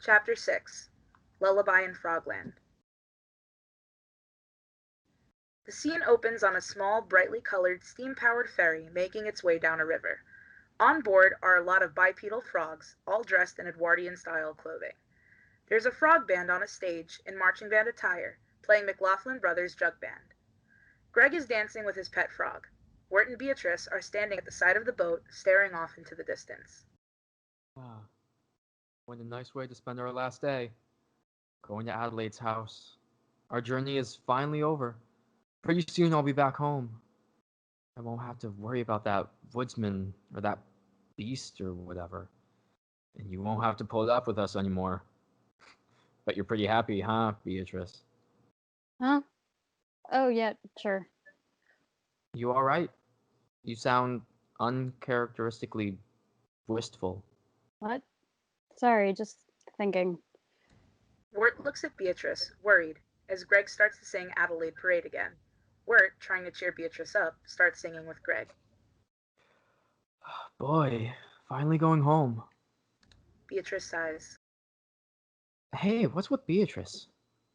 Chapter 6. Lullaby in Frogland. The scene opens on a small, brightly colored, steam-powered ferry making its way down a river. On board are a lot of bipedal frogs, all dressed in Edwardian-style clothing. There's a frog band on a stage, in marching band attire, playing McLaughlin Brothers' jug band. Greg is dancing with his pet frog. Wirt and Beatrice are standing at the side of the boat, staring off into the distance. Ah, what a nice way to spend our last day. Going to Adelaide's house. Our journey is finally over. Pretty soon I'll be back home. I won't have to worry about that woodsman or that beast or whatever. And you won't have to pull it up with us anymore. But you're pretty happy, huh, Beatrice? Huh? Oh, yeah, sure. You alright? You sound uncharacteristically wistful. What? Sorry, just thinking. Wirt looks at Beatrice, worried, as Greg starts to sing Adelaide Parade again. Wirt, trying to cheer Beatrice up, starts singing with Greg. Boy, finally going home. Beatrice sighs. Hey, what's with Beatrice?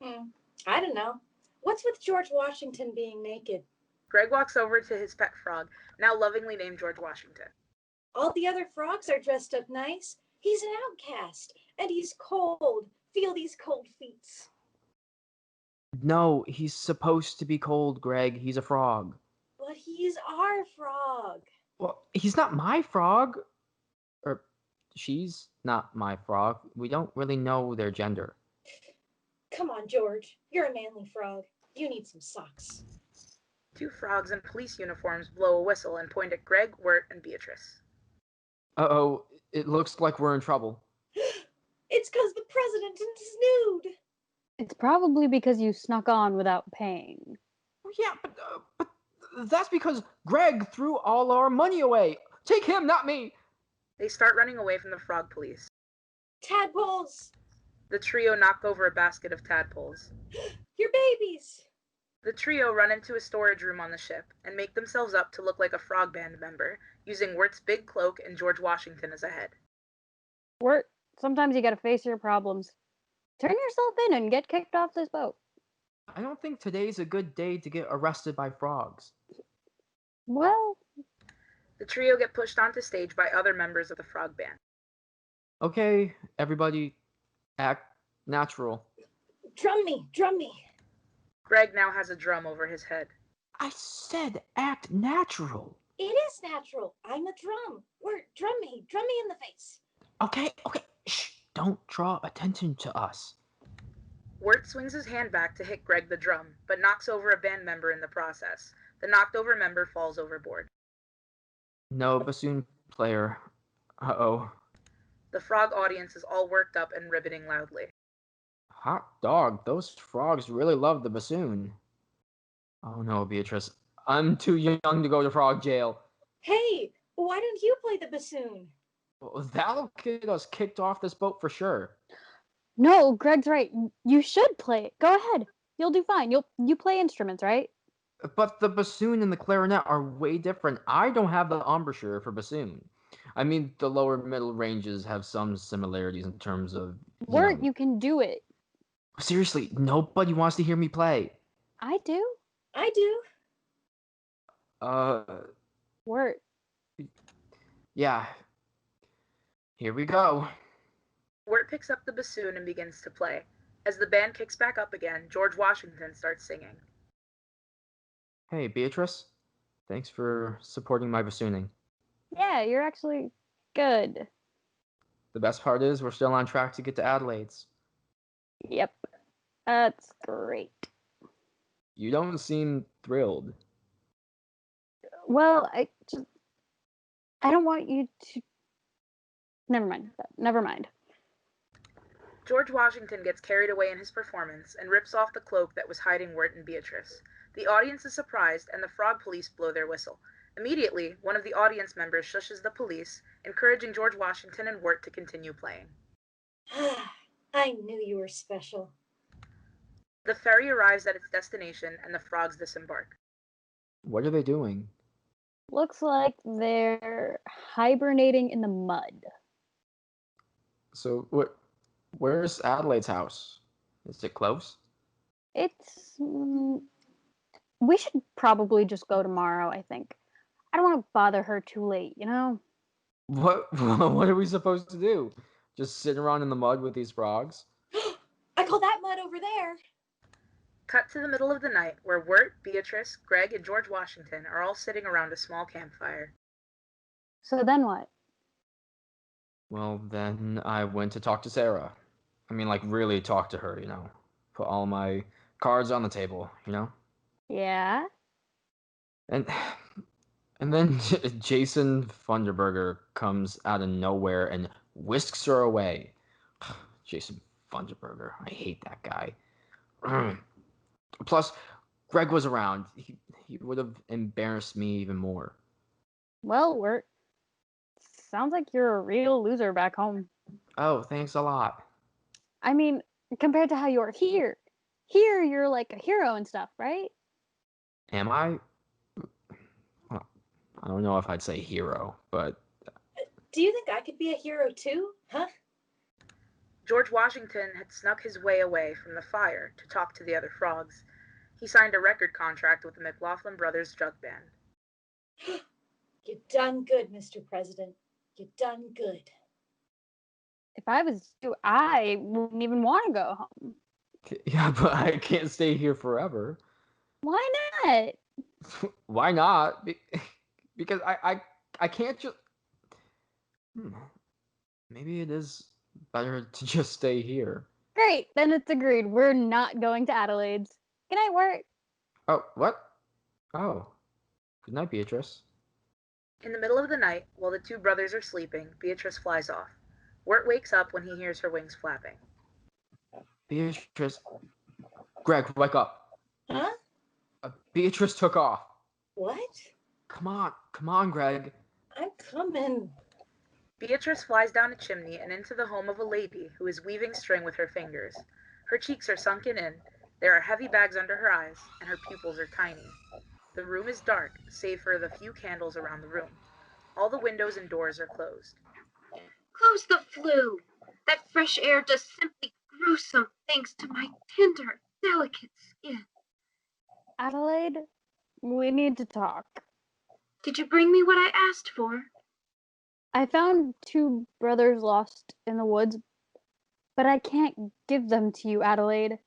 I don't know. What's with George Washington being naked? Greg walks over to his pet frog, now lovingly named George Washington. All the other frogs are dressed up nice. He's an outcast, and he's cold. Feel these cold feet. No, he's supposed to be cold, Greg. He's a frog. But he's our frog. Well, he's not my frog. Or, she's not my frog. We don't really know their gender. Come on, George. You're a manly frog. You need some socks. Two frogs in police uniforms blow a whistle and point at Greg, Wirt, and Beatrice. Uh-oh, it looks like we're in trouble. It's 'cause the president is nude. It's probably because you snuck on without paying. Yeah, but that's because Greg threw all our money away. Take him, not me. They start running away from the frog police. Tadpoles! The trio knock over a basket of tadpoles. Your babies! The trio run into a storage room on the ship and make themselves up to look like a frog band member, using Wirt's big cloak and George Washington as a head. Wirt, sometimes you gotta face your problems. Turn yourself in and get kicked off this boat. I don't think today's a good day to get arrested by frogs. Well, The trio get pushed onto stage by other members of the frog band. Okay, everybody, act natural. Drum me, drum me. Greg now has a drum over his head. I said act natural. It is natural. I'm a drum. Wirt, drum me in the face. Okay, shh, don't draw attention to us. Wirt swings his hand back to hit Greg the drum, but knocks over a band member in the process. The knocked over member falls overboard. No bassoon player. Uh-oh. The frog audience is all worked up and ribbiting loudly. Hot dog, those frogs really love the bassoon. Oh no, Beatrice. I'm too young to go to frog jail. Hey, why don't you play the bassoon? Well, that'll get us kicked off this boat for sure. no, Greg's right. You should play it. Go ahead. You'll do fine. You play instruments, right? But the bassoon and the clarinet are way different. I don't have the embouchure for bassoon. I mean, the lower middle ranges have some similarities in terms of... Wirt, you can do it. Seriously, nobody wants to hear me play. I do. I do. Wirt. Yeah. Here we go. Wirt picks up the bassoon and begins to play. As the band kicks back up again, George Washington starts singing. Hey, Beatrice. Thanks for supporting my bassooning. Yeah, you're actually good. The best part is we're still on track to get to Adelaide's. Yep. That's great. You don't seem thrilled. Well, I don't want you to... Never mind. George Washington gets carried away in his performance and rips off the cloak that was hiding Wirt and Beatrice. The audience is surprised, and the frog police blow their whistle. Immediately, one of the audience members shushes the police, encouraging George Washington and Wirt to continue playing. I knew you were special. The ferry arrives at its destination, and the frogs disembark. What are they doing? Looks like they're hibernating in the mud. So, what? Where's Adelaide's house? Is it close? It's. We should probably just go tomorrow, I think. I don't want to bother her too late, you know? What what are we supposed to do? Just sit around in the mud with these frogs? I call that mud over there. Cut to the middle of the night, where Wirt, Beatrice, Greg, and George Washington are all sitting around a small campfire. So then what? Well, then I went to talk to Sara. I mean, like, really talk to her, you know. Put all my cards on the table, you know? Yeah? And and then Jason Funderberker comes out of nowhere and whisks her away. Jason Funderberker. I hate that guy. Plus, Greg was around. He would have embarrassed me even more. Well, Wirt, sounds like you're a real loser back home. Oh, thanks a lot. I mean, compared to how you are here. Here, you're like a hero and stuff, right? Am I? Well, I don't know if I'd say hero, but Do you think I could be a hero too? Huh? George Washington had snuck his way away from the fire to talk to the other frogs. He signed a record contract with the McLaughlin Brothers Jug Band. You done good, Mr. President. You done good. If I was you, I wouldn't even want to go home. yeah, but I can't stay here forever. Why not? Why not? Because I can't just. Maybe it is better to just stay here. Great, then it's agreed. We're not going to Adelaide's. Good night, Wirt. Oh, what? Oh. Good night, Beatrice. In the middle of the night, while the two brothers are sleeping, Beatrice flies off. Wirt wakes up when he hears her wings flapping. Beatrice. Greg, wake up. Huh? Beatrice took off. What? Come on, Greg. I'm coming. Beatrice flies down a chimney and into the home of a lady who is weaving string with her fingers. Her cheeks are sunken in, there are heavy bags under her eyes, and her pupils are tiny. The room is dark, save for the few candles around the room. All the windows and doors are closed. Close the flue. That fresh air does simply gruesome things to my tender, delicate skin. Adelaide, we need to talk. Did you bring me what I asked for? I found two brothers lost in the woods, but I can't give them to you, Adelaide.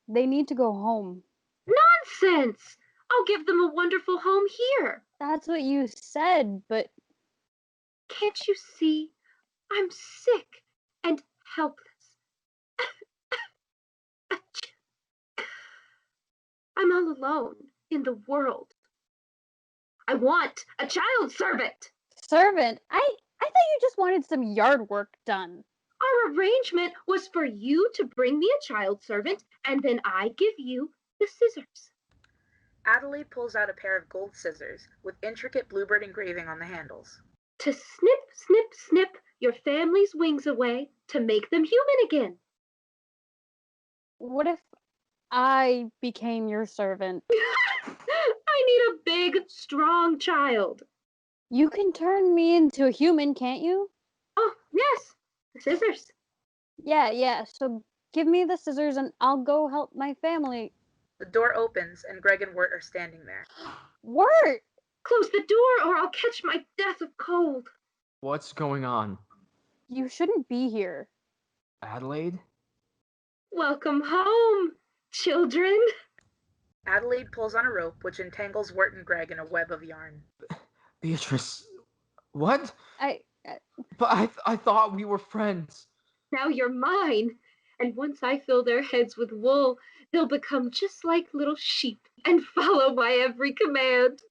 They need to go home. Nonsense! I'll give them a wonderful home here. That's what you said, but Can't you see? I'm sick and helpless. I'm all alone in the world. I want a child servant. servant, I thought you just wanted some yard work done. Our arrangement was for you to bring me a child servant, and then I give you the scissors. Adelaide pulls out a pair of gold scissors with intricate bluebird engraving on the handles. To snip, snip, snip your family's wings away to make them human again. What if I became your servant? I need a big, strong child. You can turn me into a human, can't you? Oh, yes, the scissors. Yeah, so give me the scissors and I'll go help my family. The door opens and Greg and Wirt are standing there. Wirt! Close the door or I'll catch my death of cold. What's going on? You shouldn't be here. Adelaide? Welcome home, children. Adelaide pulls on a rope which entangles Wirt and Greg in a web of yarn. Beatrice. What? I But I thought we were friends. Now you're mine. And once I fill their heads with wool, they'll become just like little sheep and follow my every command.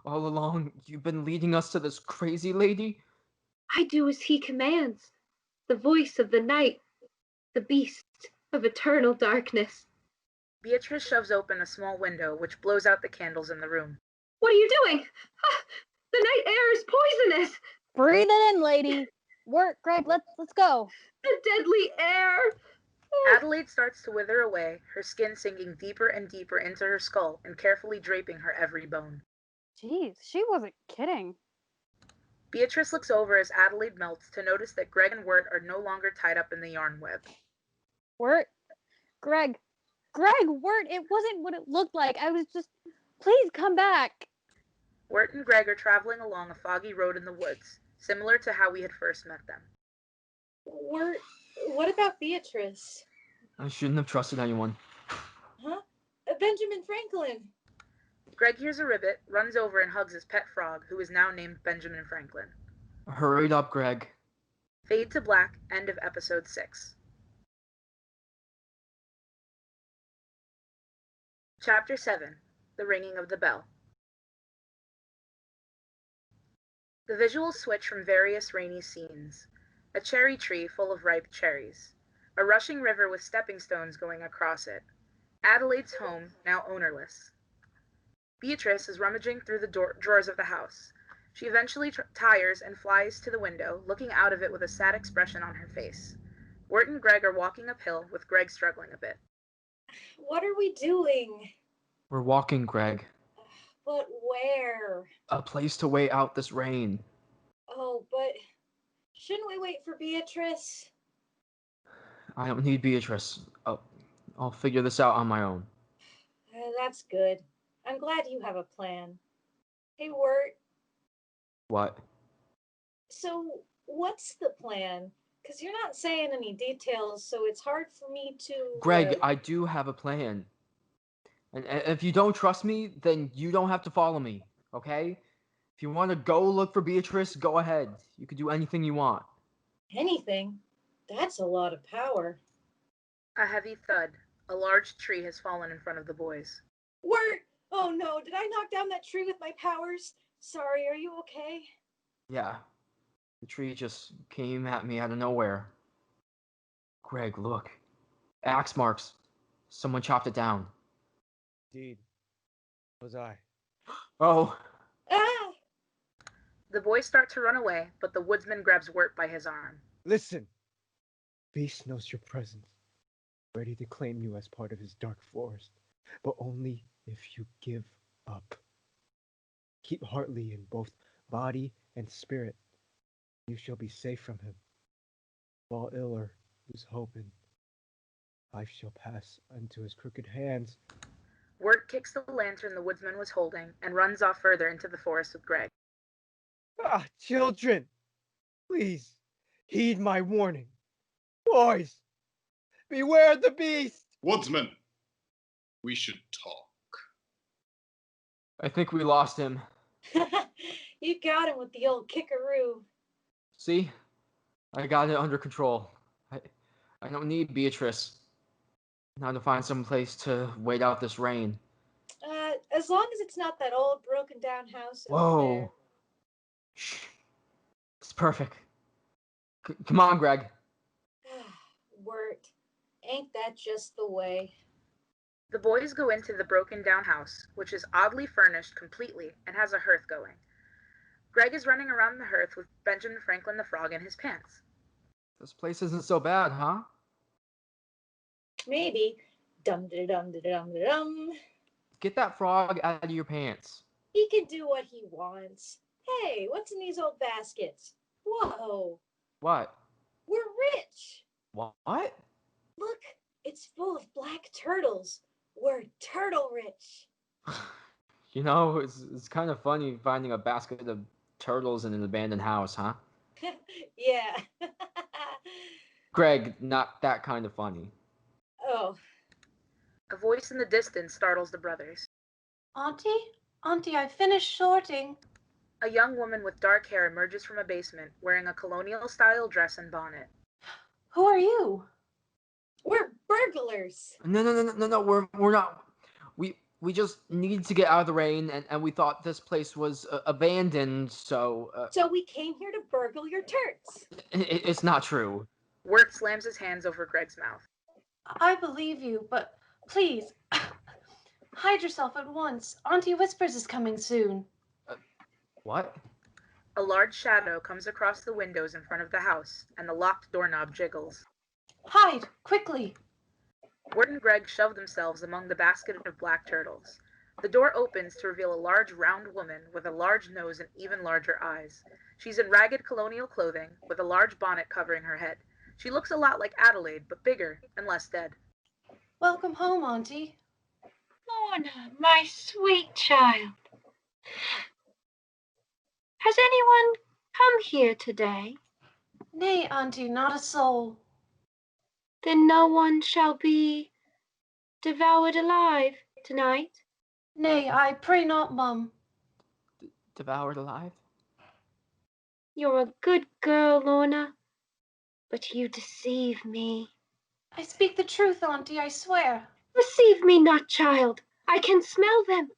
All along, you've been leading us to this crazy lady? I do as he commands. The voice of the night, the beast of eternal darkness. Beatrice shoves open a small window which blows out the candles in the room. What are you doing? Ah, the night air is poisonous. breathe it in, lady. Wirt, Greg, let's go. The deadly air. Adelaide starts to wither away, her skin sinking deeper and deeper into her skull and carefully draping her every bone. Jeez, she wasn't kidding. Beatrice looks over as Adelaide melts to notice that Greg and Wirt are no longer tied up in the yarn web. Wirt? Greg, Wirt, it wasn't what it looked like. I was just, please come back. Wirt and Greg are traveling along a foggy road in the woods, similar to how we had first met them. Wirt, what about Beatrice? I shouldn't have trusted anyone. Huh? Benjamin Franklin. Greg hears a ribbit, runs over and hugs his pet frog, who is now named Benjamin Franklin. Hurry up, Greg. Fade to black, end of episode 6. Chapter 7, The Ringing of the Bell. The visuals switch from various rainy scenes. A cherry tree full of ripe cherries. A rushing river with stepping stones going across it. Adelaide's home, now ownerless. Beatrice is rummaging through the drawers of the house. She eventually tires and flies to the window, looking out of it with a sad expression on her face. Wirt and Greg are walking uphill, with Greg struggling a bit. What are we doing? We're walking, Greg. But where? A place to wait out this rain. Oh, but shouldn't we wait for Beatrice? I don't need Beatrice. I'll figure this out on my own. That's good. I'm glad you have a plan. Hey, Wirt. What? So, what's the plan? Because you're not saying any details, so it's hard for me to... Greg, I do have a plan. And if you don't trust me, then you don't have to follow me, okay? If you want to go look for Beatrice, go ahead. You can do anything you want. Anything? That's a lot of power. A heavy thud. A large tree has fallen in front of the boys. Wirt! Oh no, did I knock down that tree with my powers? Sorry, are you okay? Yeah. The tree just came at me out of nowhere. Greg, look. Axe marks. Someone chopped it down. Indeed. Was I. Oh. Ah! The boys start to run away, but the woodsman grabs Wirt by his arm. Listen! Beast knows your presence, ready to claim you as part of his dark forest, but only if you give up. Keep Hartley in both body and spirit. You shall be safe from him. While Iller is hoping, life shall pass into his crooked hands. Wirt kicks the lantern the woodsman was holding and runs off further into the forest with Greg. Ah, children! Please, heed my warning. Boys, beware the beast! Woodsman, we should talk. I think we lost him. You got him with the old kickaroo. See? I got it under control. I don't need Beatrice. Now to find some place to wait out this rain. As long as it's not that old broken down house over Whoa. Shh. It's perfect. Come on, Greg. there. Wirt, ain't that just the way? The boys go into the broken down house, which is oddly furnished completely and has a hearth going. Greg is running around the hearth with Benjamin Franklin the frog in his pants. This place isn't so bad, huh? Maybe. Dum-da-dum-da-dum-da-dum. Get that frog out of your pants. He can do what he wants. Hey, what's in these old baskets? Whoa, What? we're rich. What? Look, it's full of black turtles. We're turtle rich. You know, it's kind of funny finding a basket of turtles in an abandoned house, huh? Yeah. Greg, not that kind of funny. Oh. A voice in the distance startles the brothers. Auntie, I finished sorting. A young woman with dark hair emerges from a basement, wearing a colonial-style dress and bonnet. Who are you? We're burglars. No, we're not. We just need to get out of the rain, and we thought this place was abandoned, so... So we came here to burgle your turts. It's not true. Wirt slams his hands over Greg's mouth. I believe you, but please, hide yourself at once. Auntie Whispers is coming soon. What? A large shadow comes across the windows in front of the house, and the locked doorknob jiggles. Hide, quickly. Wirt and Greg shove themselves among the basket of black turtles. The door opens to reveal a large round woman with a large nose and even larger eyes. She's in ragged colonial clothing, with a large bonnet covering her head. She looks a lot like Adelaide, but bigger and less dead. Welcome home, Auntie. Lorna, my sweet child. Has anyone come here today? Nay, Auntie, not a soul. Then no one shall be devoured alive tonight? Nay, I pray not, Mum. Devoured alive? You're a good girl, Lorna, but you deceive me. I speak the truth, Auntie, I swear. Deceive me not, child. I can smell them.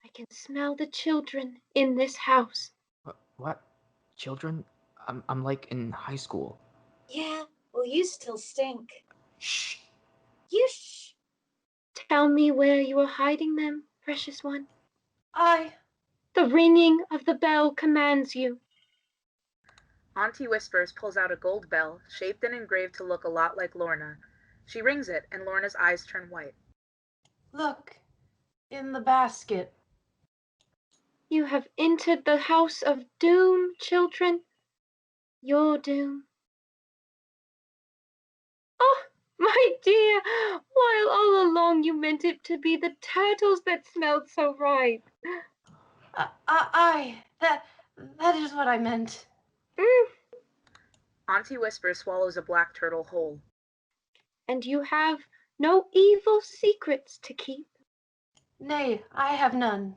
I can smell the children in this house. What? Children? I'm like in high school. Yeah, well, you still stink. Shh. You shh. Tell me where you are hiding them, precious one. The ringing of the bell commands you. Auntie Whispers pulls out a gold bell, shaped and engraved to look a lot like Lorna. She rings it, and Lorna's eyes turn white. Look, in the basket. You have entered the house of doom, children. Your doom. Oh, my dear, while all along you meant it to be the turtles that smelled so ripe. That is what I meant. Auntie Whispers swallows a black turtle whole. And you have no evil secrets to keep? Nay, I have none.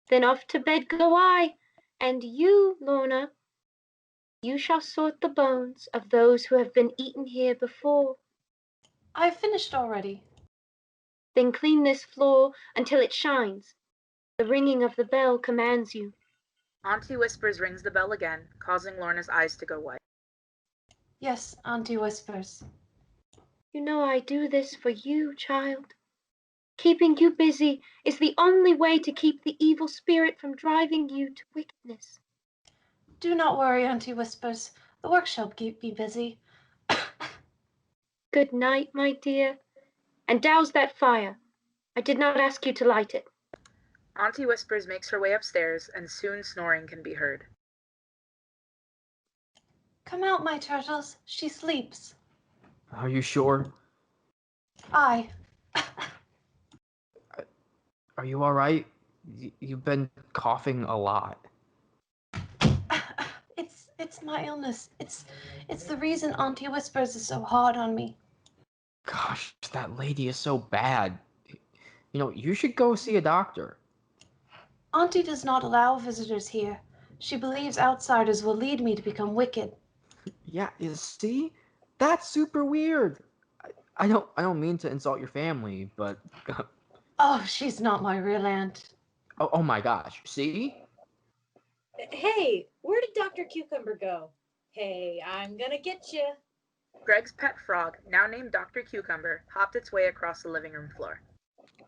Then off to bed go I, and you, Lorna, you shall sort the bones of those who have been eaten here before. I've finished already. Then clean this floor until it shines. The ringing of the bell commands you. Auntie Whispers rings the bell again, causing Lorna's eyes to go white. Yes, Auntie Whispers. You know I do this for you, child. Keeping you busy is the only way to keep the evil spirit from driving you to wickedness. Do not worry, Auntie Whispers. The work shall keep me busy. Good night, my dear. And douse that fire. I did not ask you to light it. Auntie Whispers makes her way upstairs, and soon snoring can be heard. Come out, my turtles. She sleeps. Are you sure? Aye. Are you all right? You've been coughing a lot. It's my illness. It's the reason Auntie Whispers is so hard on me. Gosh, that lady is so bad. You know, you should go see a doctor. Auntie does not allow visitors here. She believes outsiders will lead me to become wicked. Yeah, you see? That's super weird. I don't mean to insult your family, but Oh, she's not my real aunt. oh my gosh, see? Hey, where did Dr. Cucumber go? Hey, I'm gonna get you. Greg's pet frog, now named Dr. Cucumber, hopped its way across the living room floor.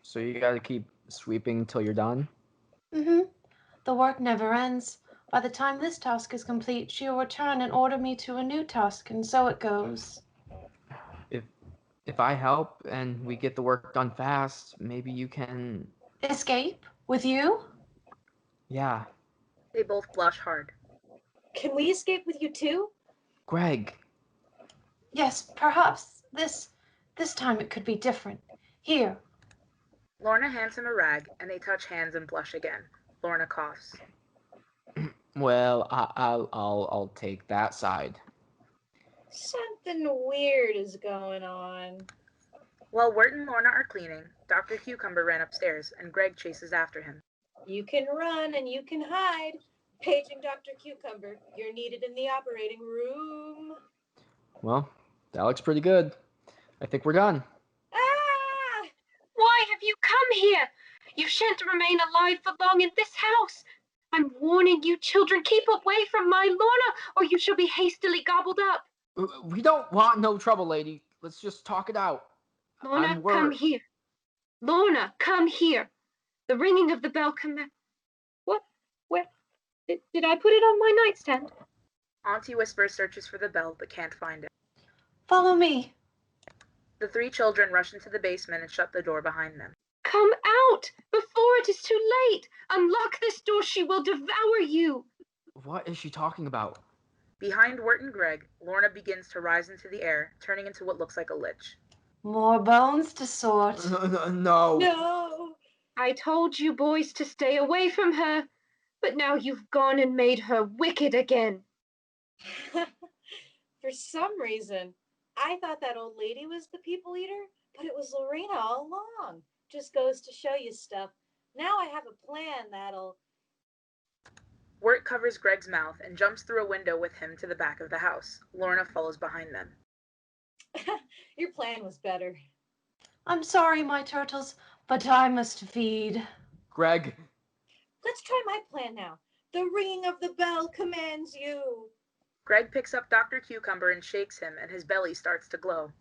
So you gotta keep sweeping till you're done? Mm-hmm. The work never ends. By the time this task is complete, she'll return and order me to a new task, and so it goes. If I help and we get the work done fast, maybe you can... Escape? With you? Yeah. They both blush hard. Can we escape with you too? Greg. Yes, perhaps this time it could be different. Here. Lorna hands him a rag, and they touch hands and blush again. Lorna coughs. Well, I'll take that side. Something weird is going on. While Wirt and Lorna are cleaning, Dr. Cucumber ran upstairs, and Greg chases after him. You can run and you can hide. Paging Dr. Cucumber, you're needed in the operating room. Well, that looks pretty good. I think we're done. Ah! Why have you come here? You shan't remain alive for long in this house. I'm warning you, children, keep away from my Lorna, or you shall be hastily gobbled up. We don't want no trouble, lady. Let's just talk it out. Lorna, come here. Lorna, come here. The ringing of the bell What? Where? Did I put it on my nightstand? Auntie Whispers searches for the bell, but can't find it. Follow me. The three children rush into the basement and shut the door behind them. Come out before it is too late. Unlock this door. She will devour you. What is she talking about? Behind Wirt and Greg, Lorna begins to rise into the air, turning into what looks like a lich. More bones to sort. No. No! I told you boys to stay away from her, but now you've gone and made her wicked again. For some reason, I thought that old lady was the people eater, but it was Lorena all along. Just goes to show you stuff. Now I have a plan that'll... Wirt covers Greg's mouth and jumps through a window with him to the back of the house. Lorna follows behind them. Your plan was better. I'm sorry, my turtles, but I must feed. Greg. Let's try my plan now. The ringing of the bell commands you. Greg picks up Dr. Cucumber and shakes him, and his belly starts to glow.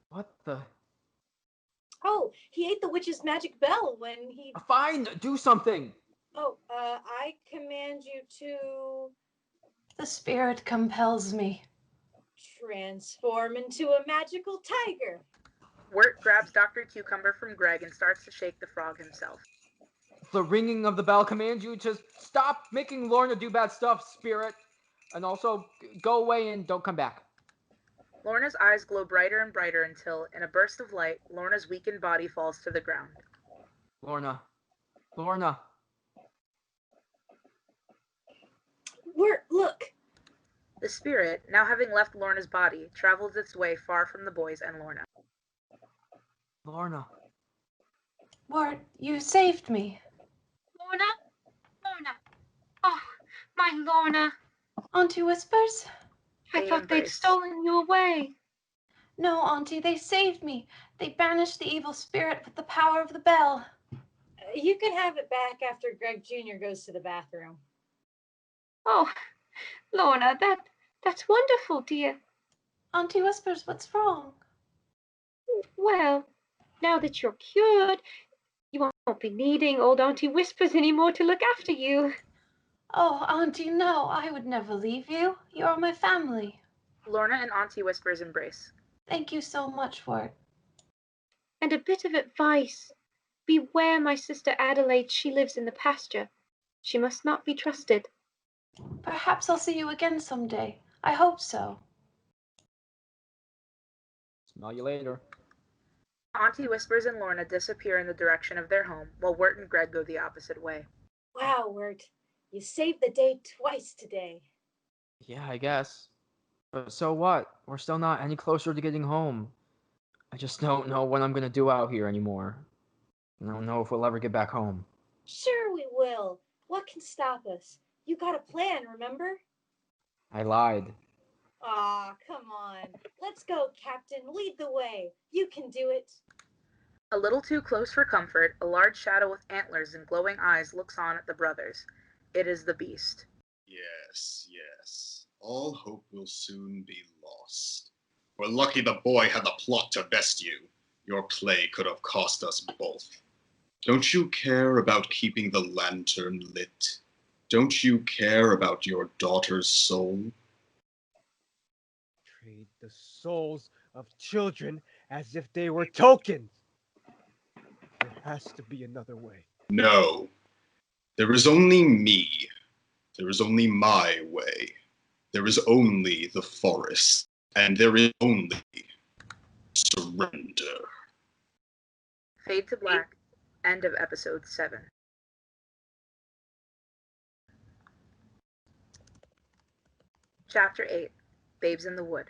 What the? Oh, he ate the witch's magic bell when he... Fine, do something. Oh, I command you to... The spirit compels me. transform into a magical tiger. Wirt grabs Dr. Cucumber from Greg and starts to shake the frog himself. The ringing of the bell commands you to stop making Lorna do bad stuff, spirit. And also, go away and don't come back. Lorna's eyes glow brighter and brighter until, in a burst of light, Lorna's weakened body falls to the ground. Lorna. Wirt, look! The spirit, now having left Lorna's body, travels its way far from the boys and Lorna. Lorna. Wirt, you saved me. Lorna? Oh, my Lorna. Auntie Whispers? I They thought they'd embrace. stolen you away. No, Auntie, they saved me. They banished the evil spirit with the power of the bell. You can have it back after Greg Jr. goes to the bathroom. Oh, Lorna, that's wonderful, dear. Auntie Whispers, what's wrong? Well, now that you're cured, you won't be needing old Auntie Whispers anymore to look after you. Oh, Auntie, no, I would never leave you. You are my family. Lorna and Auntie Whispers embrace. Thank you so much, Wirt. And a bit of advice. Beware my sister Adelaide, she lives in the pasture. She must not be trusted. Perhaps I'll see you again someday. I hope so. Smell you later. Auntie Whispers and Lorna disappear in the direction of their home, while Wirt and Greg go the opposite way. Wow, Wirt. You saved the day twice today. Yeah, I guess. But so what? We're still not any closer to getting home. I just don't know what I'm gonna do out here anymore. I don't know if we'll ever get back home. Sure we will. What can stop us? You got a plan, remember? I lied. Aw, come on. Let's go, Captain. Lead the way. You can do it. A little too close for comfort, a large shadow with antlers and glowing eyes looks on at the brothers. It is the beast. Yes. All hope will soon be lost. We're lucky the boy had the plot to best you. Your play could have cost us both. Don't you care about keeping the lantern lit? Don't you care about your daughter's soul? Trade the souls of children as if they were tokens. There has to be another way. No. There is only me. There is only my way. There is only the forest. And there is only surrender. Fade to black. End of episode 7. Chapter 8. Babes in the Wood.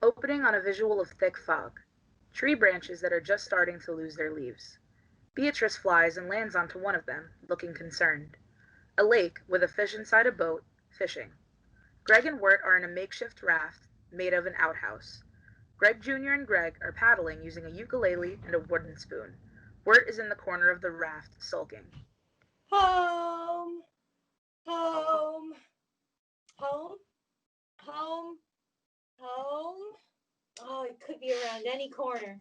Opening on a visual of thick fog. Tree branches that are just starting to lose their leaves. Beatrice flies and lands onto one of them, looking concerned. A lake, with a fish inside a boat, fishing. Greg and Wirt are in a makeshift raft made of an outhouse. Greg Jr. and Greg are paddling using a ukulele and a wooden spoon. Wirt is in the corner of the raft, sulking. Home. Home. Home. Home. Home. Oh, it could be around any corner.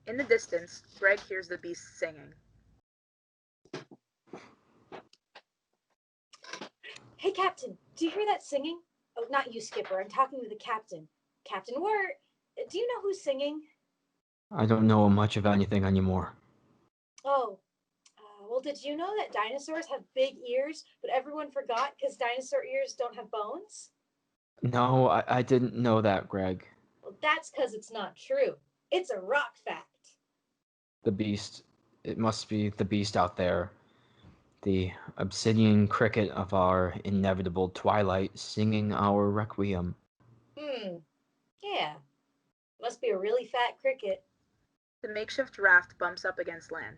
In the distance, Greg hears the beast singing. Hey, Captain, do you hear that singing? Oh, not you, Skipper. I'm talking to the captain. Captain Wirt, do you know who's singing? I don't know much of anything anymore. Oh, Well, did you know that dinosaurs have big ears, but everyone forgot because dinosaur ears don't have bones? No, I didn't know that, Greg. Well, that's because it's not true. It's a rock fact. The beast. It must be the beast out there. The obsidian cricket of our inevitable twilight singing our requiem. Yeah. Must be a really fat cricket. The makeshift raft bumps up against land.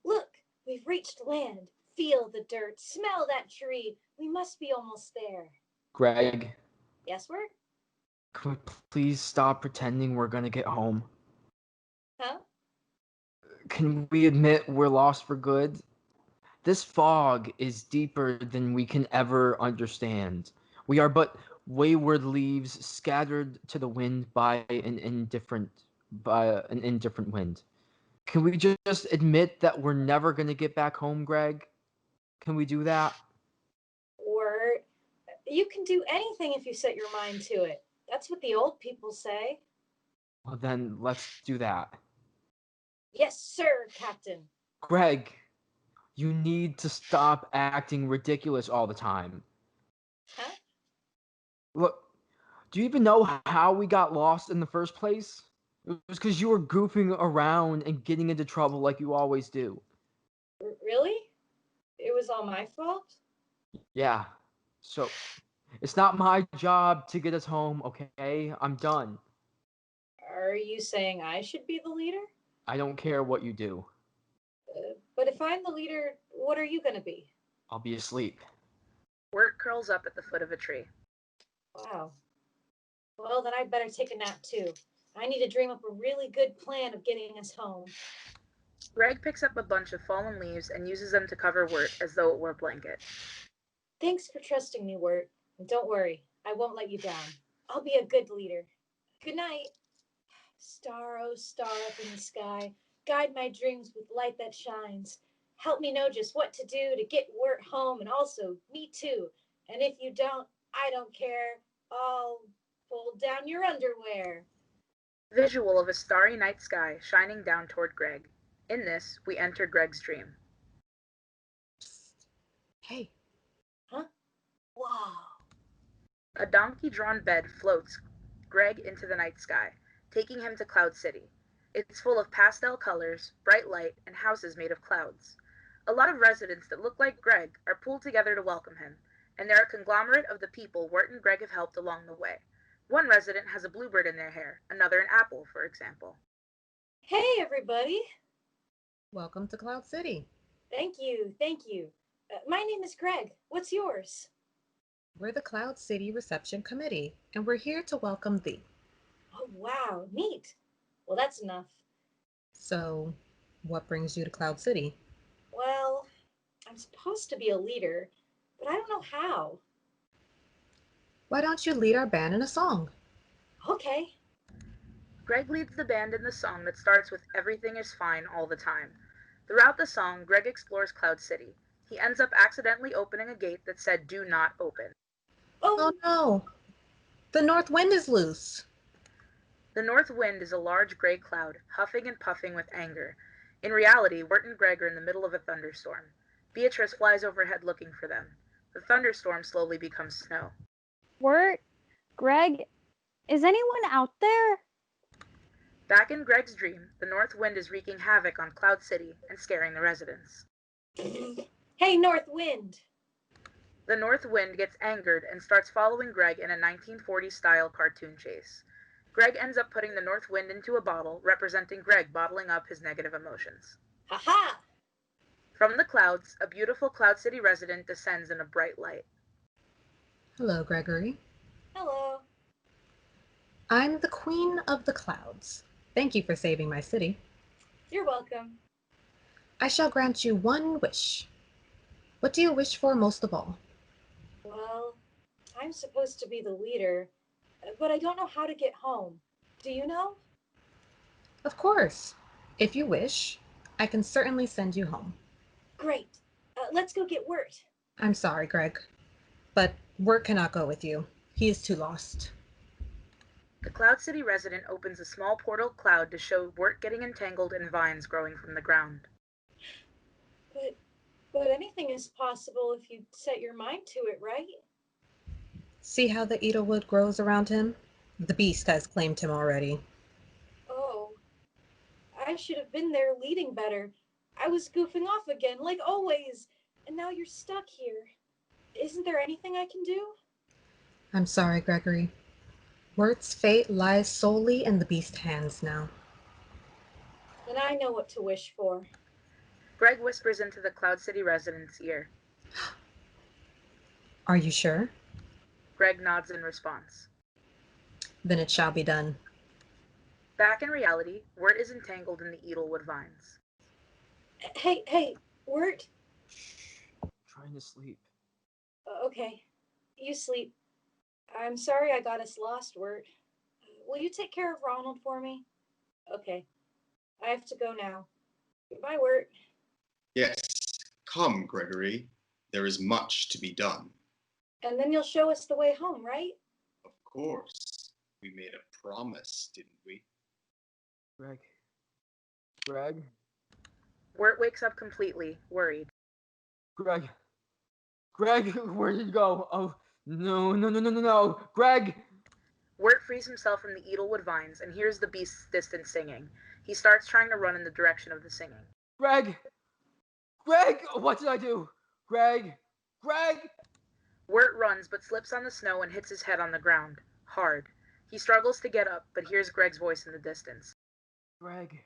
Look, we've reached land. Feel the dirt. Smell that tree. We must be almost there. Greg, Yes, Wirt? can we please stop pretending we're gonna get home? Huh? Can we admit we're lost for good? This fog is deeper than we can ever understand. We are but wayward leaves scattered to the wind by an indifferent wind. Can we just admit that we're never gonna get back home, Greg? Can we do that? Wirt, you can do anything if you set your mind to it. That's what the old people say. Well, then let's do that. Yes, sir, Captain. Greg, you need to stop acting ridiculous all the time. Huh? Look, do you even know how we got lost in the first place? It was because you were goofing around and getting into trouble like you always do. Really? It was all my fault? Yeah. So, it's not my job to get us home, okay? I'm done. Are you saying I should be the leader? I don't care what you do. But if I'm the leader, what are you going to be? I'll be asleep. Wirt curls up at the foot of a tree. Wow. Well, then I'd better take a nap too. I need to dream up a really good plan of getting us home. Greg picks up a bunch of fallen leaves and uses them to cover Wirt as though it were a blanket. Thanks for trusting me, Wirt. And don't worry, I won't let you down. I'll be a good leader. Good night. Star, oh star up in the sky, guide my dreams with light that shines. Help me know just what to do to get Wirt home, and also me too. And if you don't, I don't care. I'll fold down your underwear. Visual of a starry night sky shining down toward Greg. In this, we enter Greg's dream. Hey. Huh? Wow. A donkey-drawn bed floats Greg into the night sky, taking him to Cloud City. It's full of pastel colors, bright light, and houses made of clouds. A lot of residents that look like Greg are pulled together to welcome him, and they're a conglomerate of the people Wirt and Greg have helped along the way. One resident has a bluebird in their hair, another an apple, for example. Hey, everybody. Welcome to Cloud City. Thank you, thank you. My name is Greg. What's yours? We're the Cloud City Reception Committee, and we're here to welcome thee. Oh, wow, neat. Well, that's enough. So, what brings you to Cloud City? Well, I'm supposed to be a leader, but I don't know how. Why don't you lead our band in a song? Okay. Greg leads the band in the song that starts with "Everything is Fine All the Time." Throughout the song, Greg explores Cloud City. He ends up accidentally opening a gate that said "Do not open." Oh no! The north wind is loose! The north wind is a large gray cloud, huffing and puffing with anger. In reality, Wirt and Greg are in the middle of a thunderstorm. Beatrice flies overhead looking for them. The thunderstorm slowly becomes snow. Wirt, Greg, is anyone out there? Back in Greg's dream, the north wind is wreaking havoc on Cloud City and scaring the residents. Hey, North Wind! The north wind gets angered and starts following Greg in a 1940s-style cartoon chase. Greg ends up putting the north wind into a bottle, representing Greg bottling up his negative emotions. Ha-ha! From the clouds, a beautiful Cloud City resident descends in a bright light. Hello, Gregory. Hello. I'm the Queen of the Clouds. Thank you for saving my city. You're welcome. I shall grant you one wish. What do you wish for most of all? Well, I'm supposed to be the leader, but I don't know how to get home. Do you know? Of course. If you wish, I can certainly send you home. Great. Let's go get Wirt. I'm sorry, Greg, but Wirt cannot go with you. He is too lost. The Cloud City resident opens a small portal cloud to show Wirt getting entangled in vines growing from the ground. But anything is possible if you set your mind to it, right? See how the Edelwood grows around him? The beast has claimed him already. Oh, I should have been there leading better. I was goofing off again, like always. And now you're stuck here. Isn't there anything I can do? I'm sorry, Gregory. Wirt's fate lies solely in the beast's hands now. Then I know what to wish for. Greg whispers into the Cloud City resident's ear. Are you sure? Greg nods in response. Then it shall be done. Back in reality, Wirt is entangled in the Edelwood vines. Hey, Wirt. I'm trying to sleep. Okay, you sleep. I'm sorry I got us lost, Wirt. Will you take care of Ronald for me? Okay, I have to go now. Goodbye, Wirt. Yes, come, Gregory. There is much to be done. And then you'll show us the way home, right? Of course. We made a promise, didn't we? Greg? Wirt wakes up completely, worried. Greg, where did you go? Oh, no, Greg! Wirt frees himself from the Edelwood vines and hears the beast's distant singing. He starts trying to run in the direction of the singing. Greg, what did I do? Greg! Wirt runs but slips on the snow and hits his head on the ground, hard. He struggles to get up, but hears Greg's voice in the distance. Greg.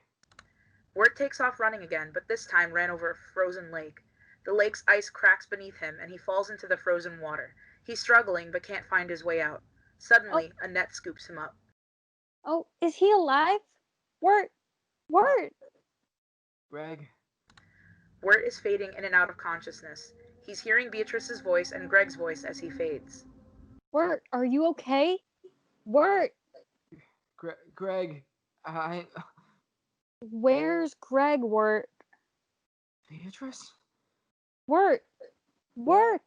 Wirt takes off running again, but this time ran over a frozen lake. The lake's ice cracks beneath him, and he falls into the frozen water. He's struggling, but can't find his way out. Suddenly, a net scoops him up. Oh, is he alive? Wirt! Greg. Wirt is fading in and out of consciousness. He's hearing Beatrice's voice and Greg's voice as he fades. Wirt, are you okay? Wirt! Greg, Where's Greg, Wirt? Beatrice? Wirt! Wirt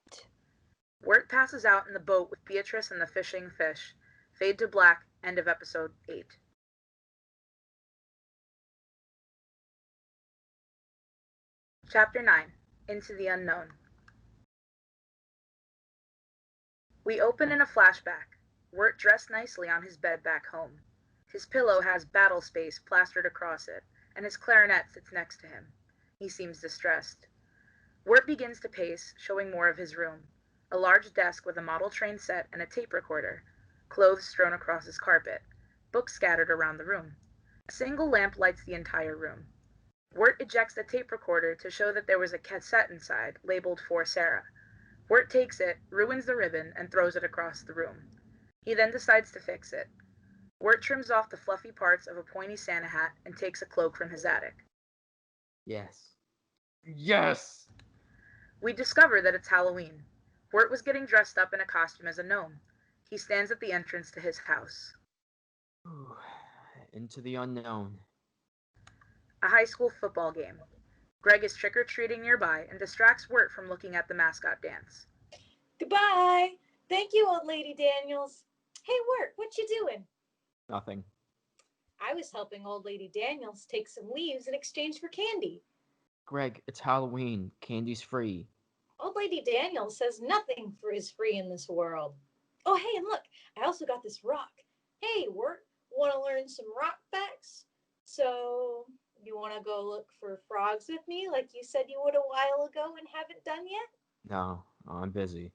passes out in the boat with Beatrice and the fishing fish. Fade to black, end of episode 8. Chapter 9, Into the Unknown. We open in a flashback. Wirt dressed nicely on his bed back home. His pillow has battle space plastered across it, and his clarinet sits next to him. He seems distressed. Wirt begins to pace, showing more of his room. A large desk with a model train set and a tape recorder. Clothes strewn across his carpet. Books scattered around the room. A single lamp lights the entire room. Wirt ejects the tape recorder to show that there was a cassette inside, labeled For Sara. Wirt takes it, ruins the ribbon, and throws it across the room. He then decides to fix it. Wirt trims off the fluffy parts of a pointy Santa hat and takes a cloak from his attic. Yes! We discover that it's Halloween. Wirt was getting dressed up in a costume as a gnome. He stands at the entrance to his house. Into the unknown. A high school football game. Greg is trick-or-treating nearby and distracts Wirt from looking at the mascot dance. Goodbye. Thank you, old lady Daniels. Hey, Wirt, what you doing? Nothing. I was helping old lady Daniels take some leaves in exchange for candy. Greg, it's Halloween. Candy's free. Old lady Daniels says nothing is free in this world. Oh, hey, and look, I also got this rock. Hey, Wirt, want to learn some rock facts? So, you want to go look for frogs with me like you said you would a while ago and haven't done yet? No, I'm busy.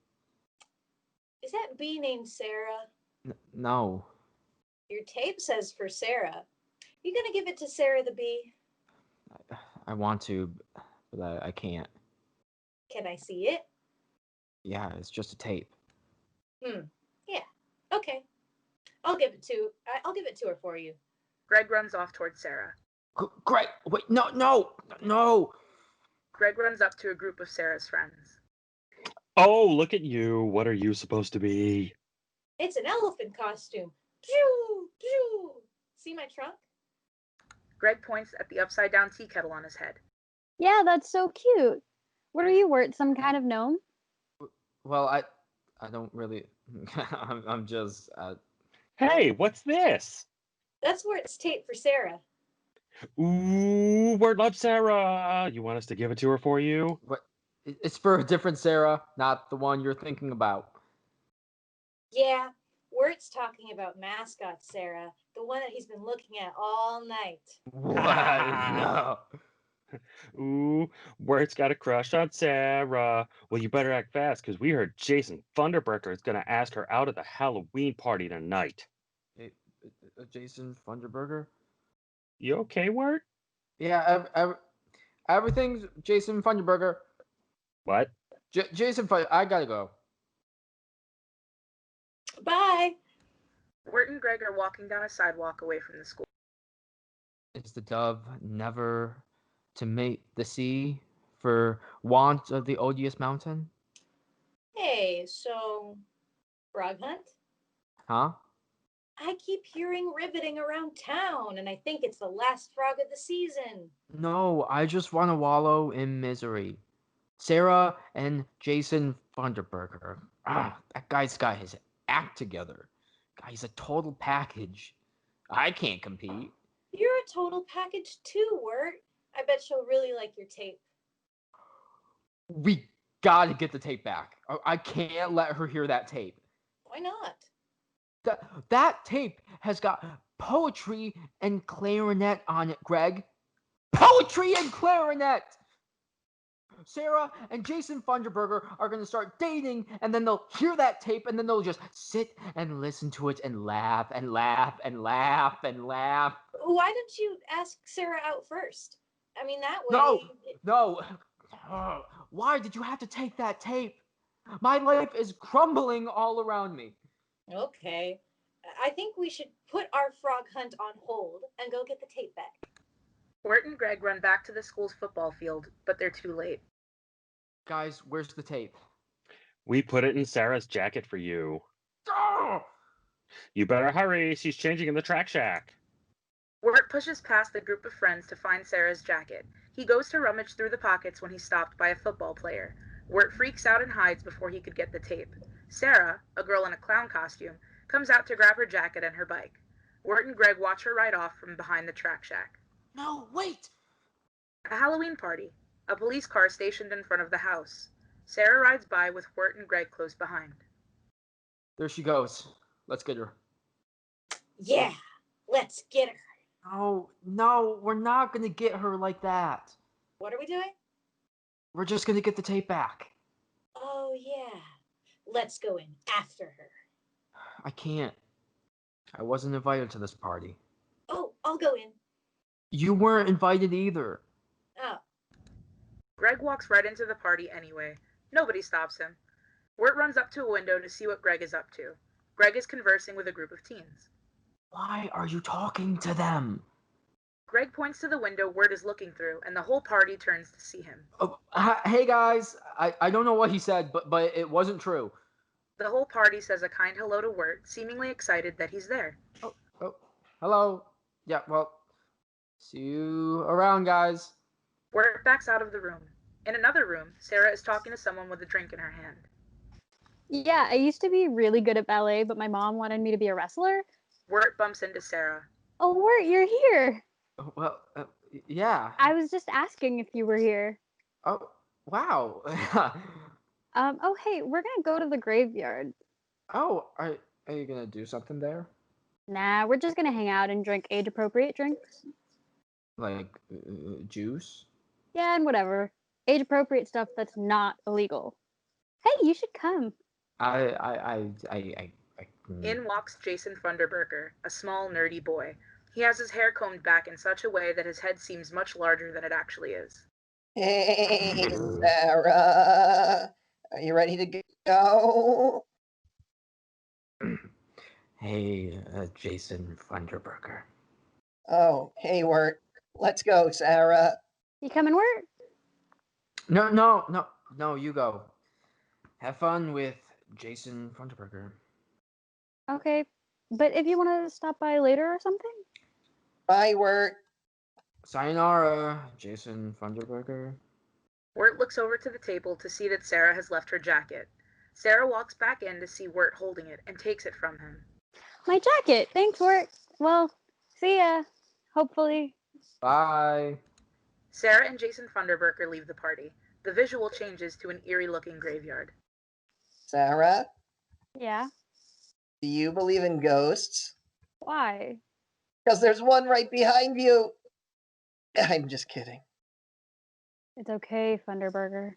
Is that bee named Sara? No. Your tape says for Sara. You gonna give it to Sara the bee? I want to, but I can't. Can I see it? Yeah, it's just a tape. Yeah. Okay. I'll give it to her for you. Greg runs off towards Sara. Greg, wait, no! Greg runs up to a group of Sara's friends. Oh, look at you. What are you supposed to be? It's an elephant costume. Pew, pew. See my trunk? Greg points at the upside-down tea kettle on his head. Yeah, that's so cute. What are you, Wirt? Some kind of gnome? Well, I don't really... I'm just... Hey, what's this? That's Wirt's tape for Sara. Ooh, Wirt loves Sara. You want us to give it to her for you? What? It's for a different Sara, not the one you're thinking about. Yeah, Wirt's talking about mascot Sara, the one that he's been looking at all night. What? No. Ooh, Wirt's got a crush on Sara. Well, you better act fast, because we heard Jason Funderberker is going to ask her out at the Halloween party tonight. Hey, Jason Funderberker? You okay, Wirt? Yeah, everything's Jason Funderberker. What? Jason I gotta go. Bye. Wirt and Greg are walking down a sidewalk away from the school. Is the dove never to mate the sea for want of the odious mountain? Hey, so frog hunt? Huh? I keep hearing riveting around town, and I think it's the last frog of the season. No, I just want to wallow in misery. Sara and Jason Funderberker. That guy's got his act together. Guy's a total package. I can't compete. You're a total package too, Wirt. I bet she'll really like your tape. We gotta get the tape back. I can't let her hear that tape. Why not? That tape has got poetry and clarinet on it, Greg. Poetry and clarinet! Sara and Jason Funderberker are going to start dating, and then they'll hear that tape, and then they'll just sit and listen to it and laugh and laugh and laugh and laugh. Why don't you ask Sara out first? I mean, that way... No. Why did you have to take that tape? My life is crumbling all around me. Okay. I think we should put our frog hunt on hold and go get the tape back. Wirt and Greg run back to the school's football field, but they're too late. Guys, where's the tape? We put it in Sara's jacket for you. Oh! You better hurry. She's changing in the track shack. Wirt pushes past the group of friends to find Sara's jacket. He goes to rummage through the pockets when he's stopped by a football player. Wirt freaks out and hides before he could get the tape. Sara, a girl in a clown costume, comes out to grab her jacket and her bike. Wirt and Greg watch her ride off from behind the track shack. No, wait! A Halloween party. A police car stationed in front of the house. Sara rides by with Wirt and Greg close behind. There she goes. Let's get her. Yeah, let's get her. No, we're not gonna get her like that. What are we doing? We're just gonna get the tape back. Oh, yeah. Let's go in after her. I can't. I wasn't invited to this party. Oh, I'll go in. You weren't invited either. Oh. Greg walks right into the party anyway. Nobody stops him. Wirt runs up to a window to see what Greg is up to. Greg is conversing with a group of teens. Why are you talking to them? Greg points to the window Wirt is looking through, and the whole party turns to see him. Hey guys, I don't know what he said, but it wasn't true. The whole party says a kind hello to Wirt, seemingly excited that he's there. Oh, hello. Yeah, well, see you around, guys. Wirt backs out of the room. In another room, Sara is talking to someone with a drink in her hand. Yeah, I used to be really good at ballet, but my mom wanted me to be a wrestler. Wirt bumps into Sara. Oh, Wirt, you're here. Well, yeah. I was just asking if you were here. Oh, wow. Oh, hey, we're gonna go to the graveyard. Oh, are you gonna do something there? Nah, we're just gonna hang out and drink age-appropriate drinks. Like juice? Yeah, and whatever. Age-appropriate stuff that's not illegal. Hey, you should come. In walks Jason Funderberker, a small, nerdy boy. He has his hair combed back in such a way that his head seems much larger than it actually is. Hey, Sara. Are you ready to go? Hey, Jason Funderberker. Oh, hey, Wirt. Let's go, Sara. You coming, Wirt? No, you go. Have fun with Jason Funderberker. Okay, but if you want to stop by later or something? Bye, Wirt. Sayonara, Jason Funderberker. Wirt looks over to the table to see that Sara has left her jacket. Sara walks back in to see Wirt holding it and takes it from him. My jacket! Thanks, Wirt. Well, see ya. Hopefully. Bye. Sara and Jason Funderberker leave the party. The visual changes to an eerie-looking graveyard. Sara, Yeah? do you believe in ghosts? Why? Because there's one right behind you. I'm just kidding. It's okay, Funderberker.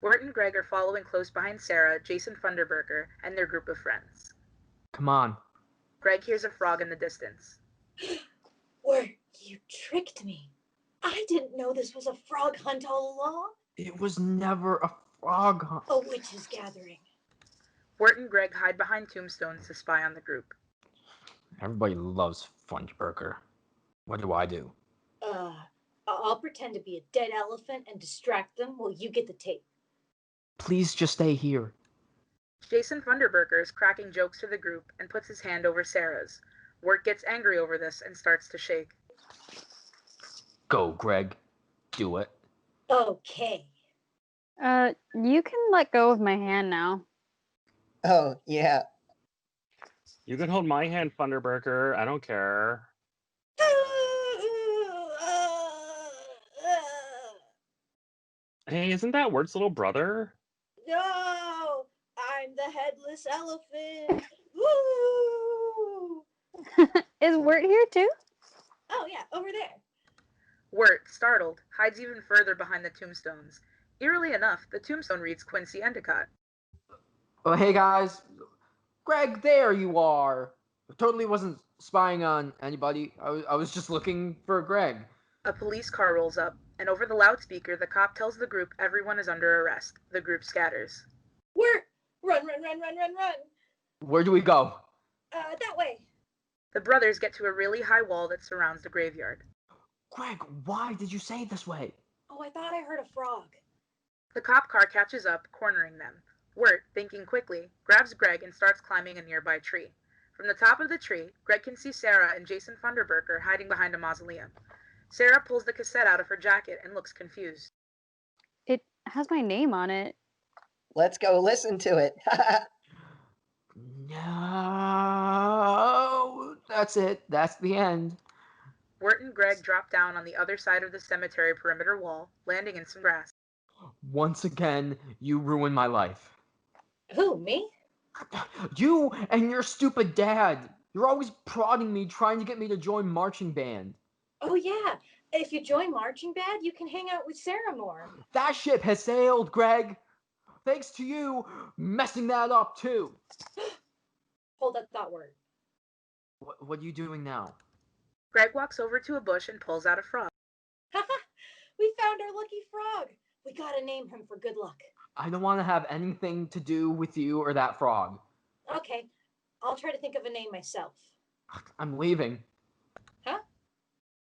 Wirt and Greg are following close behind Sara, Jason Funderberker, and their group of friends. Come on. Greg hears a frog in the distance. Wirt, you tricked me. I didn't know this was a frog hunt all along. It was never a frog hunt. A witch's gathering. Wirt and Greg hide behind tombstones to spy on the group. Everybody loves Funderberker. What do I do? I'll pretend to be a dead elephant and distract them while you get the tape. Please just stay here. Jason Funderberker is cracking jokes to the group and puts his hand over Sara's. Wirt gets angry over this and starts to shake. Go, Greg. Do it. Okay. You can let go of my hand now. Oh, yeah. You can hold my hand, Funderberker. I don't care. Hey, isn't that Wirt's little brother? No, I'm the headless elephant. Woo! Is Wirt here too? Oh yeah, over there. Wirt, startled, hides even further behind the tombstones. Eerily enough, the tombstone reads Quincy Endicott. Oh, hey guys. Greg, there you are. I totally wasn't spying on anybody. I was just looking for Greg. A police car rolls up, and over the loudspeaker, the cop tells the group everyone is under arrest. The group scatters. Wirt, run, run, run, run, run, run. Where do we go? That way. The brothers get to a really high wall that surrounds the graveyard. Greg, why did you say it this way? Oh, I thought I heard a frog. The cop car catches up, cornering them. Wirt, thinking quickly, grabs Greg and starts climbing a nearby tree. From the top of the tree, Greg can see Sara and Jason Funderberker hiding behind a mausoleum. Sara pulls the cassette out of her jacket and looks confused. It has my name on it. Let's go listen to it. No, that's it. That's the end. Wirt and Greg drop down on the other side of the cemetery perimeter wall, landing in some grass. Once again, you ruined my life. Who, me? You and your stupid dad. You're always prodding me, trying to get me to join marching band. Oh yeah, if you join marching band, you can hang out with Sara more. That ship has sailed, Greg. Thanks to you messing that up too. Hold that thought, Wirt. What are you doing now? Greg walks over to a bush and pulls out a frog. Haha, we found our lucky frog. We gotta name him for good luck. I don't want to have anything to do with you or that frog. Okay, I'll try to think of a name myself. I'm leaving. Huh?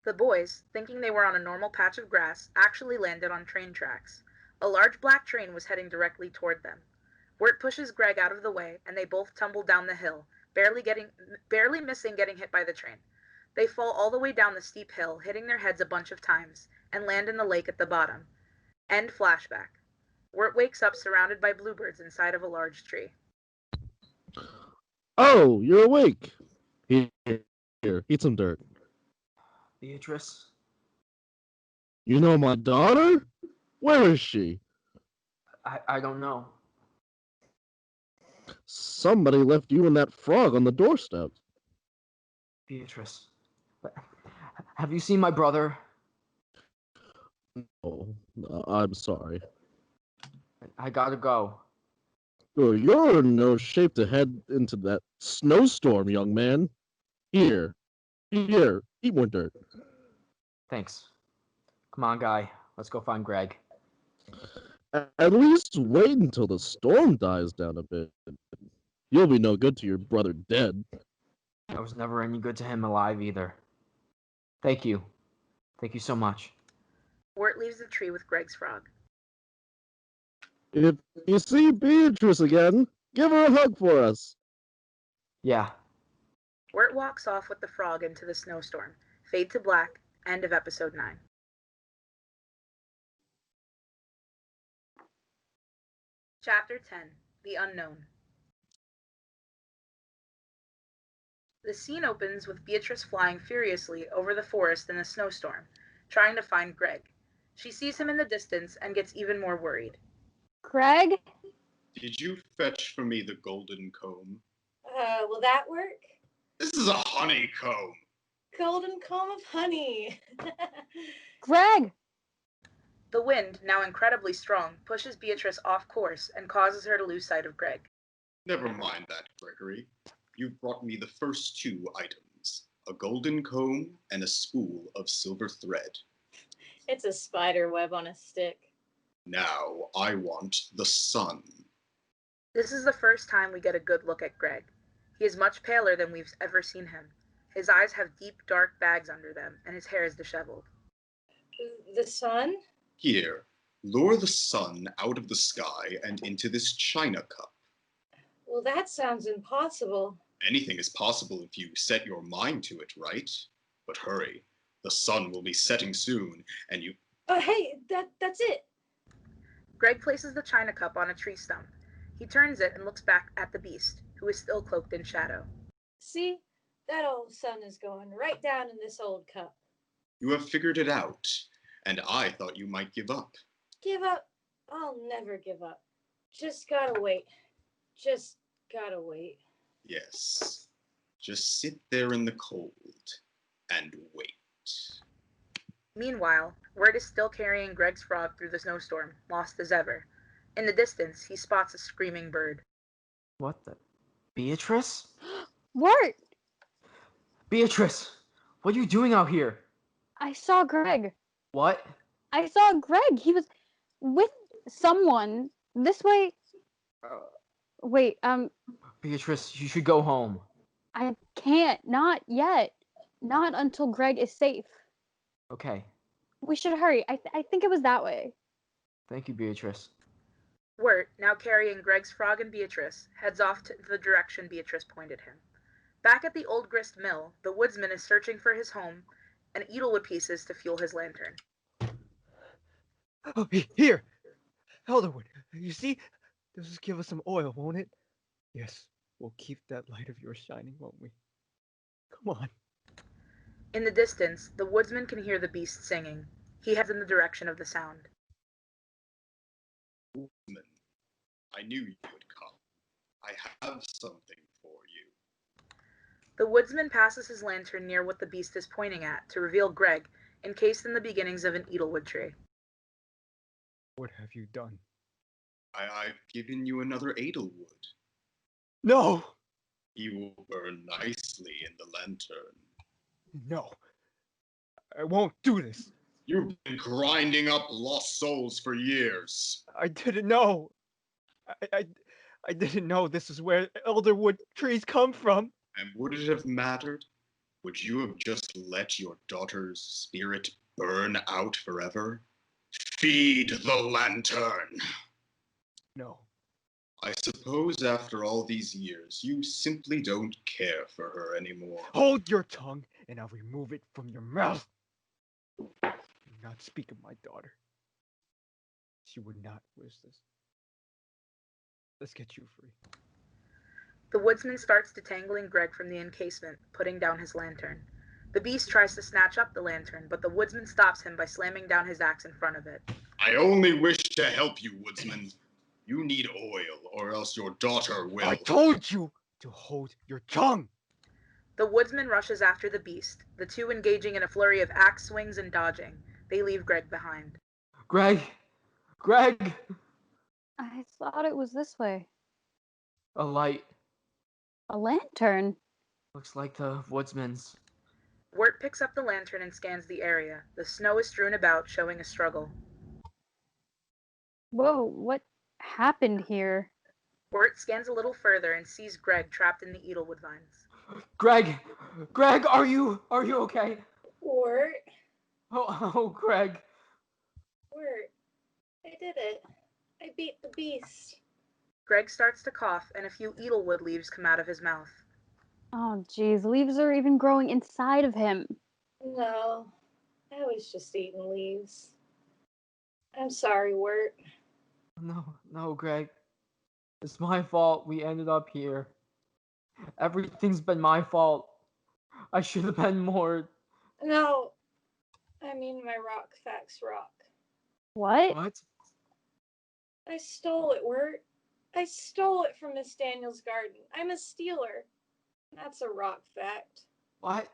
The boys, thinking they were on a normal patch of grass, actually landed on train tracks. A large black train was heading directly toward them. Wirt pushes Greg out of the way, and they both tumble down the hill, barely missing getting hit by the train. They fall all the way down the steep hill, hitting their heads a bunch of times, and land in the lake at the bottom. End flashback. Wirt wakes up surrounded by bluebirds inside of a large tree. Oh, you're awake. Here, eat some dirt. Beatrice? You know my daughter? Where is she? I don't know. Somebody left you and that frog on the doorstep. Beatrice. Have you seen my brother? Oh, I'm sorry. I gotta go. You're in no shape to head into that snowstorm, young man. Here, eat more dirt. Thanks. Come on, guy. Let's go find Greg. At least wait until the storm dies down a bit. You'll be no good to your brother dead. I was never any good to him alive either. Thank you. Thank you so much. Wirt leaves the tree with Greg's frog. If you see Beatrice again, give her a hug for us. Yeah. Wirt walks off with the frog into the snowstorm. Fade to black. End of episode 9. Chapter 10. The Unknown. The scene opens with Beatrice flying furiously over the forest in a snowstorm, trying to find Greg. She sees him in the distance and gets even more worried. Greg? Did you fetch for me the golden comb? Will that work? This is a honeycomb. Golden comb of honey. Greg! The wind, now incredibly strong, pushes Beatrice off course and causes her to lose sight of Greg. Never mind that, Gregory. You've brought me the first two items, a golden comb and a spool of silver thread. It's a spider web on a stick. Now I want the sun. This is the first time we get a good look at Greg. He is much paler than we've ever seen him. His eyes have deep, dark bags under them, and his hair is disheveled. The sun? Here, lure the sun out of the sky and into this china cup. Well, that sounds impossible. Anything is possible if you set your mind to it, right? But hurry, the sun will be setting soon, and you... Oh, hey, that's it. Greg places the china cup on a tree stump. He turns it and looks back at the beast, who is still cloaked in shadow. See? That old sun is going right down in this old cup. You have figured it out, and I thought you might give up. Give up? I'll never give up. Just gotta wait. Just gotta wait. Yes, just sit there in the cold and wait. Meanwhile, Wirt is still carrying Greg's frog through the snowstorm, lost as ever. In the distance, he spots a screaming bird. What the? Beatrice? Wirt! Beatrice! What are you doing out here? I saw Greg. What? I saw Greg. He was with someone. This way. Wait, Beatrice, you should go home. I can't. Not yet. Not until Greg is safe. Okay. We should hurry. I think it was that way. Thank you, Beatrice. Wirt, now carrying Greg's frog and Beatrice, heads off to the direction Beatrice pointed him. Back at the old grist mill, the woodsman is searching for his home and edelwood pieces to fuel his lantern. Oh, here! Elderwood, you see? This will give us some oil, won't it? Yes, we'll keep that light of yours shining, won't we? Come on. In the distance, the woodsman can hear the beast singing. He heads in the direction of the sound. Woodsman, I knew you would come. I have something for you. The woodsman passes his lantern near what the beast is pointing at to reveal Greg, encased in the beginnings of an edelwood tree. What have you done? I've given you another edelwood. No! He will burn nicely in the lantern. No. I won't do this. You've been grinding up lost souls for years. I didn't know. I didn't know this is where elderwood trees come from. And would it have mattered? Would you have just let your daughter's spirit burn out forever? Feed the lantern. No. I suppose after all these years, you simply don't care for her anymore. Hold your tongue, and I'll remove it from your mouth. Do not speak of my daughter. She would not wish this. Let's get you free. The woodsman starts detangling Greg from the encasement, putting down his lantern. The beast tries to snatch up the lantern, but the woodsman stops him by slamming down his axe in front of it. I only wish to help you, woodsman. You need oil, or else your daughter will. I told you to hold your tongue! The woodsman rushes after the beast, the two engaging in a flurry of axe swings and dodging. They leave Greg behind. Greg! Greg! I thought it was this way. A light. A lantern? Looks like the woodsman's. Wirt picks up the lantern and scans the area. The snow is strewn about, showing a struggle. Whoa, what happened here? Wirt scans a little further and sees Greg trapped in the edelwood vines. Greg! Greg, are you okay? Wirt? Oh, Greg. Wirt, I did it. I beat the beast. Greg starts to cough, and a few edelwood leaves come out of his mouth. Oh, geez, leaves are even growing inside of him. No, I was just eating leaves. I'm sorry, Wirt. No, Greg. It's my fault we ended up here. Everything's been my fault. I should have been more... No, I mean my rock facts rock. What? What? I stole it, Wirt. I stole it from Miss Daniel's garden. I'm a stealer. That's a rock fact. What?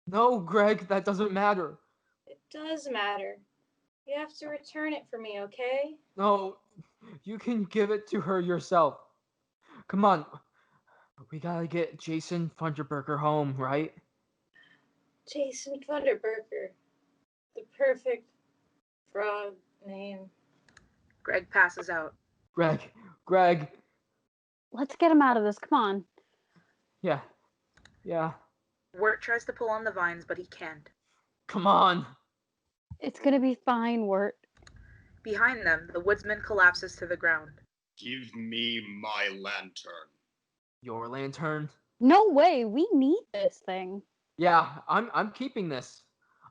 No, Greg, that doesn't matter. It does matter. You have to return it for me, okay? No, you can give it to her yourself. Come on. We gotta get Jason Funderberker home, right? Jason Funderberker. The perfect frog name. Greg passes out. Greg. Let's get him out of this. Come on. Yeah. Wirt tries to pull on the vines, but he can't. Come on. It's gonna be fine, Wirt. Behind them, the woodsman collapses to the ground. Give me my lantern. Your lantern? No way. We need this thing. Yeah, I'm keeping this.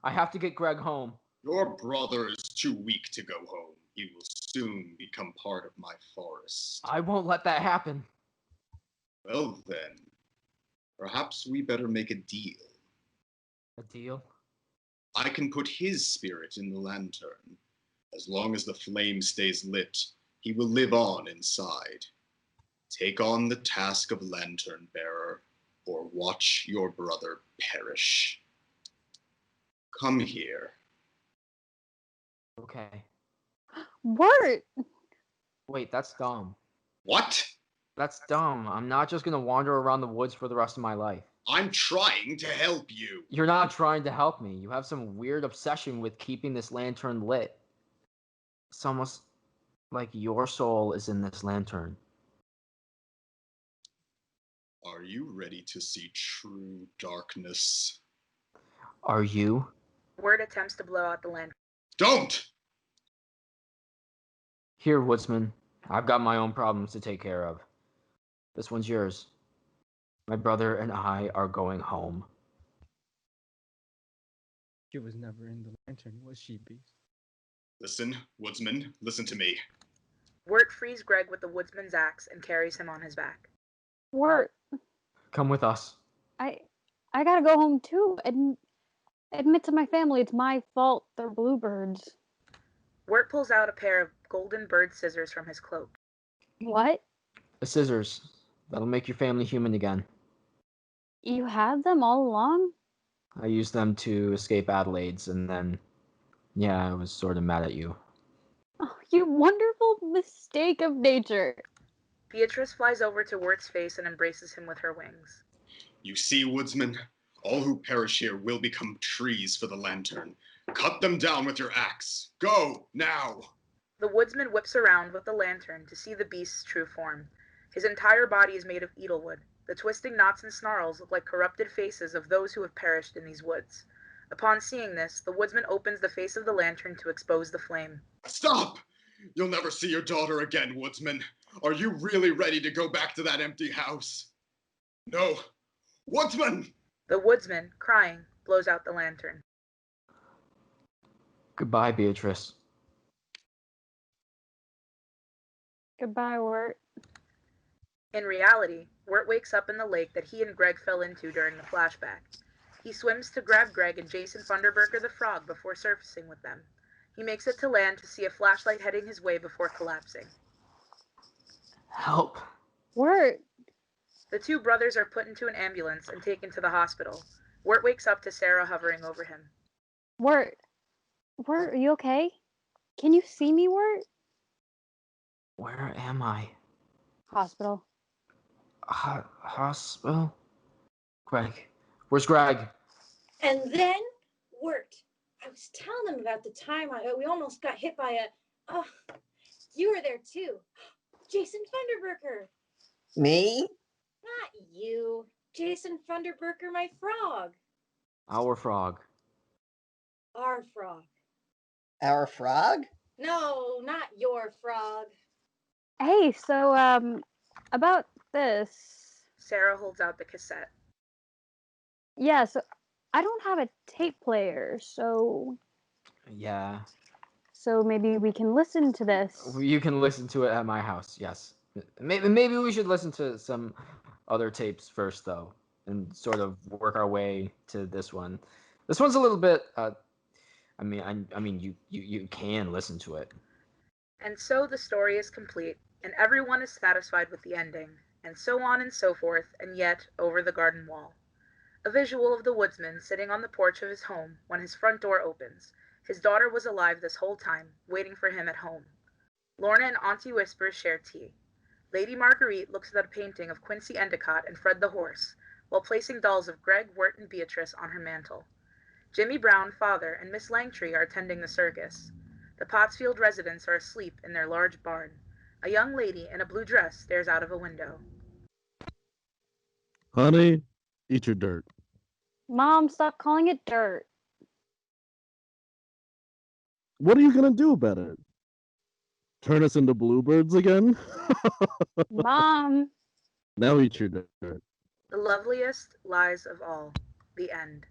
I have to get Greg home. Your brother is too weak to go home. He will soon become part of my forest. I won't let that happen. Well then, perhaps we better make a deal. A deal? I can put his spirit in the lantern. As long as the flame stays lit, he will live on inside. Take on the task of lantern bearer, or watch your brother perish. Come here. Okay. Wirt! Wait, that's dumb. What? That's dumb. I'm not just gonna wander around the woods for the rest of my life. I'm trying to help you. You're not trying to help me. You have some weird obsession with keeping this lantern lit. It's almost like your soul is in this lantern. Are you ready to see true darkness? Are you? Wirt attempts to blow out the lantern. Don't! Here, Woodsman. I've got my own problems to take care of. This one's yours. My brother and I are going home. She was never in the lantern, was she, Beast? Listen, Woodsman, listen to me. Wirt frees Greg with the woodsman's axe and carries him on his back. Wirt. Come with us. I gotta go home too. Admit to my family it's my fault they're bluebirds. Wirt pulls out a pair of golden bird scissors from his cloak. What? The scissors. That'll make your family human again. You had them all along? I used them to escape Adelaide's, and then, yeah, I was sort of mad at you. Oh, you wonderful mistake of nature. Beatrice flies over to Wirt's face and embraces him with her wings. You see, Woodsman, all who perish here will become trees for the lantern. Cut them down with your axe. Go, now! The woodsman whips around with the lantern to see the beast's true form. His entire body is made of edelwood. The twisting knots and snarls look like corrupted faces of those who have perished in these woods. Upon seeing this, the woodsman opens the face of the lantern to expose the flame. Stop! You'll never see your daughter again, Woodsman. Are you really ready to go back to that empty house? No. Woodsman! The woodsman, crying, blows out the lantern. Goodbye, Beatrice. Goodbye, Wirt. In reality, Wirt wakes up in the lake that he and Greg fell into during the flashback. He swims to grab Greg and Jason Funderberker the frog before surfacing with them. He makes it to land to see a flashlight heading his way before collapsing. Help. Wirt. The two brothers are put into an ambulance and taken to the hospital. Wirt wakes up to Sara hovering over him. Wirt. Wirt, are you okay? Can you see me, Wirt? Where am I? Hospital. Hospital? Greg. Where's Greg? And then, Wirt. I was telling them about the time we almost got hit by a... Oh, you were there too. Jason Funderberker. Me? Not you. Jason Funderberker, my frog. Our frog. Our frog. Our frog? No, not your frog. Hey, so, about this. Sara holds out the cassette. Yeah, so I don't have a tape player, so Yeah. so maybe we can listen to this. You can listen to it at my house, yes. Maybe we should listen to some other tapes first, though, and sort of work our way to this one. This one's a little bit You can listen to it. And so the story is complete, and everyone is satisfied with the ending, and so on and so forth, and yet, over the garden wall. A visual of the woodsman sitting on the porch of his home when his front door opens. His daughter was alive this whole time, waiting for him at home. Lorna and Auntie Whispers share tea. Lady Marguerite looks at a painting of Quincy Endicott and Fred the horse, while placing dolls of Greg, Wirt, and Beatrice on her mantel. Jimmy Brown, father, and Miss Langtree are attending the circus. The Pottsfield residents are asleep in their large barn. A young lady in a blue dress stares out of a window. Honey, eat your dirt. Mom, stop calling it dirt. What are you gonna do about it? Turn us into bluebirds again? Mom. Now eat your dirt. The loveliest lies of all. The end.